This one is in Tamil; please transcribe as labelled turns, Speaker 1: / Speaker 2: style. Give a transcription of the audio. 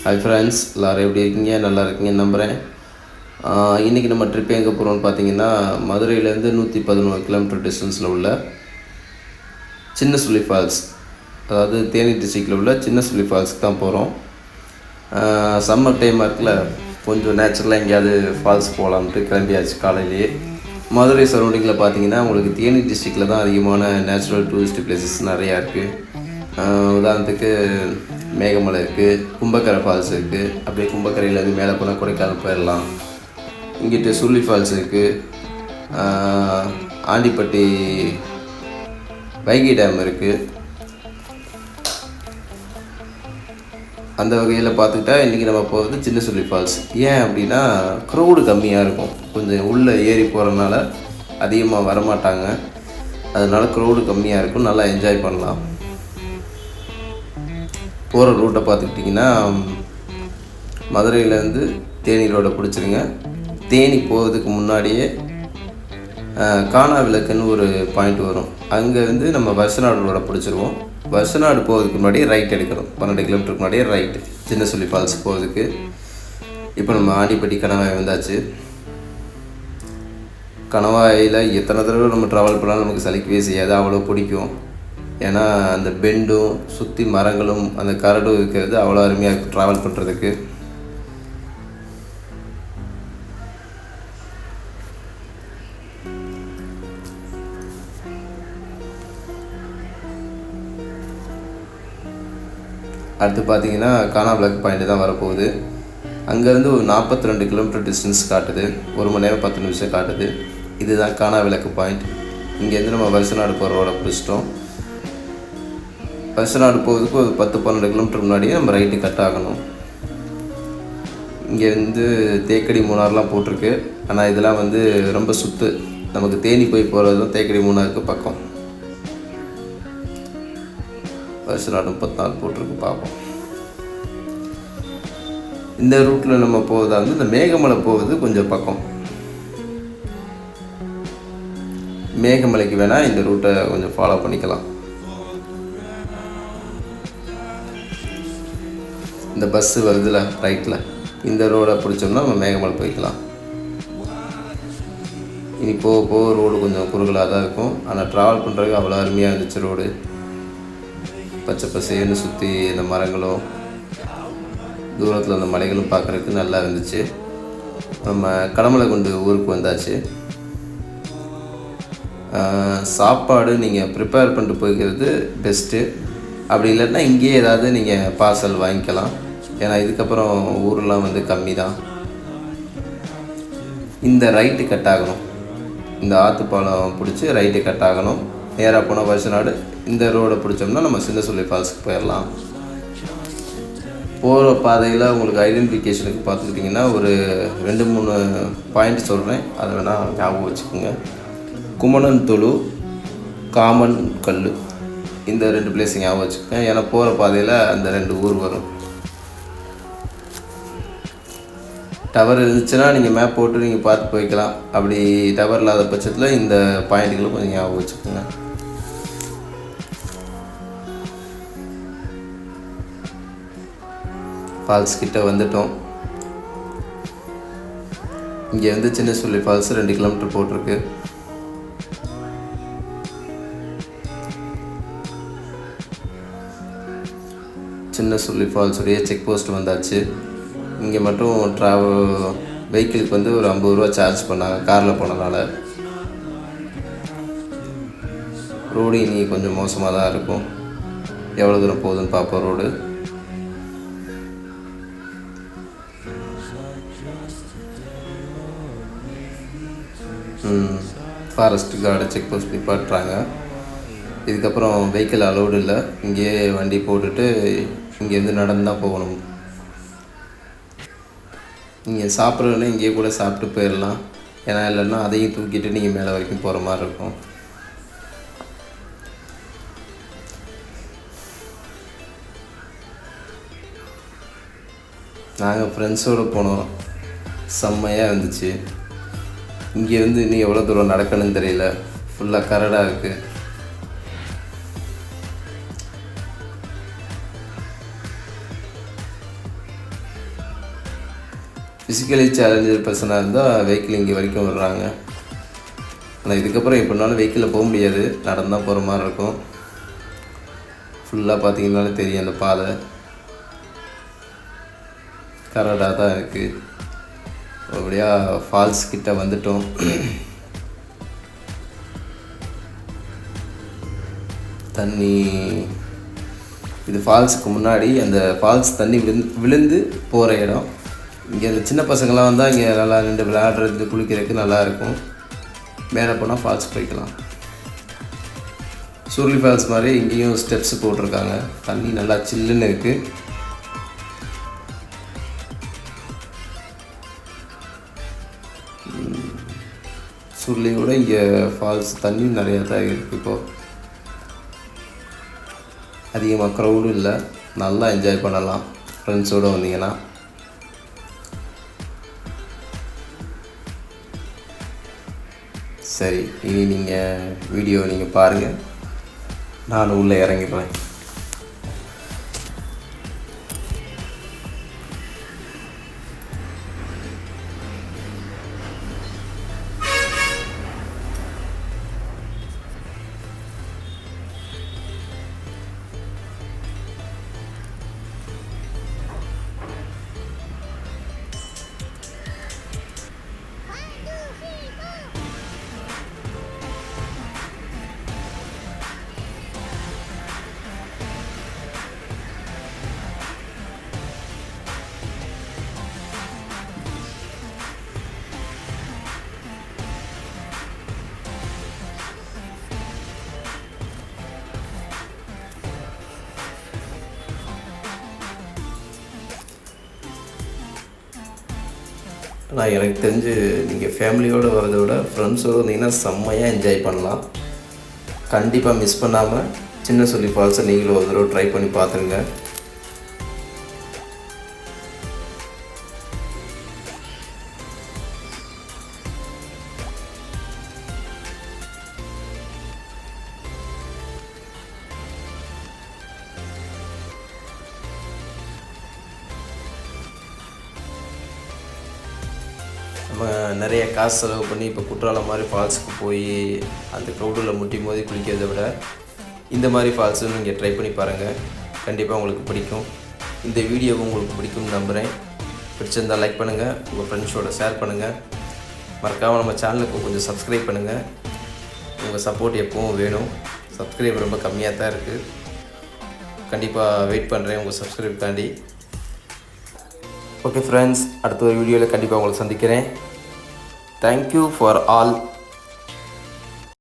Speaker 1: ஹாய் ஃப்ரெண்ட்ஸ், எல்லோரும் எப்படி இருக்கீங்க? நல்லா இருக்கீங்கன்னு நம்புகிறேன். இன்றைக்கி நம்ம ட்ரிப் எங்கே போகிறோம்னு பார்த்தீங்கன்னா, மதுரையிலேருந்து 111 கிலோமீட்டர் டிஸ்டன்ஸில் உள்ள சின்ன சுள்ளி ஃபால்ஸ், அதாவது தேனி டிஸ்ட்ரிக்டில் உள்ள சின்ன சுள்ளி ஃபால்ஸுக்கு தான் போகிறோம். சம்மர் டைமாக இருக்குல்ல, கொஞ்சம் நேச்சுரலாக எங்கேயாவது ஃபால்ஸ் போகலான்ட்டு கிளம்பியாச்சு காலையிலேயே. மதுரை சரௌண்டிங்கில் பார்த்தீங்கன்னா உங்களுக்கு தேனி டிஸ்ட்ரிக்டில் தான் அதிகமான நேச்சுரல் டூரிஸ்ட் பிளேசஸ் நிறையா இருக்குது. உதாரணத்துக்கு மேகமலை இருக்குது, கும்பக்கரை ஃபால்ஸ் இருக்குது. அப்படியே கும்பக்கரையிலேருந்து மேலே போனால் கொடைக்கானல் போயிடலாம். இங்கிட்ட சுள்ளி ஃபால்ஸ் இருக்குது, ஆண்டிப்பட்டி வைகை டேம் இருக்குது. அந்த வகையில் பார்த்துக்கிட்டா இன்றைக்கி நம்ம போகிறது சின்ன சுள்ளி ஃபால்ஸ். ஏன் அப்படின்னா க்ரௌடு கம்மியாக இருக்கும், கொஞ்சம் உள்ளே ஏறி போகிறதுனால அதிகமாக வரமாட்டாங்க. அதனால் க்ரௌடு கம்மியாக இருக்கும், நல்லா என்ஜாய் பண்ணலாம். போகிற ரூட்டை பார்த்துக்கிட்டிங்கன்னா மதுரையிலேருந்து தேனி ரோடை பிடிச்சிருங்க. தேனி போகிறதுக்கு முன்னாடியே காணாவிளக்குன்னு ஒரு பாயிண்ட் வரும், அங்கேருந்து நம்ம வருஷநாடு ரோடை பிடிச்சிருவோம். வருஷநாடு போகிறதுக்கு முன்னாடியே ரைட் எடுக்கணும். 12 கிலோமீட்டருக்கு முன்னாடியே ரைட்டு சின்ன சுள்ளி ஃபால்ஸ் போகிறதுக்கு. இப்போ நம்ம ஆண்டிப்பட்டி கணவாய் வந்தாச்சு. கணவாயில் எத்தனை தடவை நம்ம ட்ராவல் பண்ணாலும் நமக்கு சலிக்கவே செய்யாது, அவ்வளோ பிடிக்கும். ஏன்னா அந்த பெண்டும் சுற்றி மரங்களும் அந்த கரடும் இருக்கிறது அவ்வளோ அருமையாக இருக்கும் ட்ராவல் பண்ணுறதுக்கு. அடுத்து பார்த்தீங்கன்னா காணாவிளக்கு பாயிண்ட் தான் வரப்போகுது. அங்கேருந்து ஒரு 42 கிலோமீட்டர் டிஸ்டன்ஸ் காட்டுது, 1 மணி நேரம் 10 நிமிஷம் காட்டுது. இதுதான் காணாவிளக்கு பாயிண்ட். இங்கேருந்து நம்ம வருஷநாடு போகிற ரோட பிடிச்சிட்டோம். வருஷநாடு போகிறதுக்கு ஒரு 10-12 கிலோமீட்டர் முன்னாடியே நம்ம ரைட்டு கட் ஆகணும். இங்கேருந்து தேக்கடி மூணாறுலாம் போட்டிருக்கு, ஆனால் இதெல்லாம் வந்து ரொம்ப சுற்று. நமக்கு தேனி போய் போகிறது தான் தேக்கடி மூணாருக்கு பக்கம். வருஷநாடு 34 போட்டிருக்கு, பார்ப்போம். இந்த ரூட்டில் நம்ம போகிறதா வந்து இந்த மேகமலை போகிறது கொஞ்சம் பக்கம். மேகமலைக்கு வேணால் இந்த ரூட்டை கொஞ்சம் ஃபாலோ பண்ணிக்கலாம். இந்த பஸ்ஸு வருதுல ரைட்டில், இந்த ரோடை பிடிச்சோம்னா நம்ம மேகமலை போய்க்கலாம். இனி போக போக ரோடு கொஞ்சம் குறுகலாக தான் இருக்கும், ஆனால் ட்ராவல் பண்ணுறதுக்கு அவ்வளோ அருமையாக இருந்துச்சு. ரோடு பச்சை பசேன்னு சுற்றி இந்த மரங்களும் தூரத்தில் அந்த மலைகளும் பார்க்குறதுக்கு நல்லா இருந்துச்சு. நம்ம கடமலைக்குண்டு ஊருக்கு வந்தாச்சு. சாப்பாடு நீங்கள் ப்ரிப்பேர் பண்ணிட்டு போய்க்கிறது பெஸ்ட்டு. அப்படி இல்லைன்னா இங்கேயே ஏதாவது நீங்கள் பார்சல் வாங்கிக்கலாம், ஏன்னா இதுக்கப்புறம் ஊரெலாம் வந்து கம்மி தான். இந்த ரைட்டு கட் ஆகணும், இந்த ஆற்றுப்பாலம் பிடிச்சி ரைட்டு கட் ஆகணும். நேராக போனால் வருஷநாடு, இந்த ரோடை பிடிச்சோம்னா நம்ம சின்ன சுள்ளி ஃபால்ஸுக்கு போயிடலாம். போகிற பாதையில் உங்களுக்கு ஐடென்டிஃபிகேஷனுக்கு பார்த்துக்கிட்டிங்கன்னா ஒரு 2-3 பாயிண்ட் சொல்கிறேன், அதை வேணால் ஞாபகம் வச்சுக்கோங்க. குமணன் தொழு, காமன் கல், இந்த 2 பிளேஸ் ஞாபகம் வச்சுக்கோங்க. ஏன்னா போகிற பாதையில் அந்த 2 ஊர் வரும். டவர் இருந்துச்சுன்னா நீங்கள் மேப் போட்டு நீங்கள் பார்த்து போய்க்கலாம். அப்படி டவர் இல்லாத பட்சத்தில் இந்த பாயிண்ட்டுகளும் கொஞ்சம் ஞாபகம் வச்சுக்கோங்க. ஃபால்ஸ் கிட்ட வந்துட்டோம். இங்கே வந்து சின்ன சுள்ளி ஃபால்ஸ் 2 கிலோமீட்டர் போட்டிருக்கு. சின்ன சுள்ளி ஃபால்ஸுடைய செக் போஸ்ட் வந்தாச்சு. இங்கே மட்டும் வெஹிக்கிளுக்கு வந்து ஒரு 50 ரூபா சார்ஜ் பண்ணாங்க காரில் போனதால். ரோடு இனி கொஞ்சம் மோசமாக தான் இருக்கும். எவ்வளோ தூரம் போகுதுன்னு பார்ப்போம். Road forest guard check post நிப்பாட்டுறாங்க. இதுக்கப்புறம் வெஹிக்கிள் அலோடு இல்லை, இங்கேயே வண்டி போட்டுட்டு இங்கேருந்து நடந்து தான் போகணும். நீங்கள் சாப்பிட்றதுன்னா இங்கேயே கூட சாப்பிட்டு போயிடலாம், ஏன்னா இல்லைன்னா அதையும் தூக்கிட்டு நீங்கள் மேலே வரைக்கும் போகிற மாதிரி இருக்கும். நாங்கள் ஃப்ரெண்ட்ஸோடு போனோம், செம்மையாக இருந்துச்சு. இங்கேருந்து இன்னும் எவ்வளோ தூரம் நடக்கணும்னு தெரியல, ஃபுல்லாக கரடாக இருக்குது. ஃபிசிக்கலி சேலஞ்சர் பர்சனாக இருந்தால் வெஹிக்கிள் இங்கே வரைக்கும் வர்றாங்க. ஆனால் இதுக்கப்புறம் எப்படினாலும் வெஹிக்கிளில் போக முடியாது, நடந்தால் போகிற மாதிரி இருக்கும். ஃபுல்லாக பார்த்தீங்கன்னாலே தெரியும் அந்த பாதை கரடாக தான் இருக்குது. அப்படியா ஃபால்ஸ் கிட்ட வந்துட்டோம். தண்ணி இது ஃபால்ஸுக்கு முன்னாடி அந்த ஃபால்ஸ் தண்ணி விழுந்து போகிற இடம். இங்கே அந்த சின்ன பசங்களாம் வந்தால் இங்கே நல்லா நின்று விளையாடுறது குளிக்கிறதுக்கு நல்லாயிருக்கும். மேலே போனால் ஃபால்ஸ் போய்க்கலாம். சுருளி ஃபால்ஸ் மாதிரி இங்கேயும் ஸ்டெப்ஸ் போட்டிருக்காங்க. தண்ணி நல்லா சில்லுன்னு இருக்குது. சுருளியோட இங்கே ஃபால்ஸ் தண்ணி நிறையா தான் இருக்குது. இப்போது அதிகமாக க்ரௌடும் இல்லை, நல்லா என்ஜாய் பண்ணலாம் ஃப்ரெண்ட்ஸோடு வந்தீங்கன்னா. சரி, இனி நீங்கள் வீடியோ நீங்கள் பாருங்கள், நானும் உள்ளே இறங்கிடுறேன். ஆனால் எனக்கு தெரிஞ்சு நீங்கள் ஃபேமிலியோடு வரதை விட ஃப்ரெண்ட்ஸோடு வந்தீங்கன்னா செம்மையாக என்ஜாய் பண்ணலாம். கண்டிப்பாக மிஸ் பண்ணாமல் சின்ன சுருளி ஃபால்ஸை நீங்களும் ஒரு தடவை ட்ரை பண்ணி பார்த்துருங்க. நம்ம நிறைய காசு செலவு பண்ணி இப்போ குற்றாலம் மாதிரி ஃபால்ஸுக்கு போய் அந்த க்ரௌடில் முட்டி மோதி குளிக்கிறதை விட இந்த மாதிரி ஃபால்ஸும் நீங்கள் ட்ரை பண்ணி பாருங்கள். கண்டிப்பாக உங்களுக்கு பிடிக்கும். இந்த வீடியோவும் உங்களுக்கு பிடிக்கும்னு நம்புகிறேன். பிடிச்சிருந்தால் லைக் பண்ணுங்கள், உங்கள் ஃப்ரெண்ட்ஸோட ஷேர் பண்ணுங்கள். மறக்காமல் நம்ம சேனலுக்கு கொஞ்சம் சப்ஸ்கிரைப் பண்ணுங்கள். உங்கள் சப்போர்ட் எப்பவும் வேணும். சப்ஸ்கிரைப் ரொம்ப கம்மியாக தான் இருக்குது. கண்டிப்பாக வெயிட் பண்ணுறேன் உங்கள் சப்ஸ்கிரைப்காண்டி. ஓகே ஃப்ரெண்ட்ஸ், அடுத்த ஒரு வீடியோவில் கண்டிப்பாக உங்களை சந்திக்கிறேன். Thank you for all.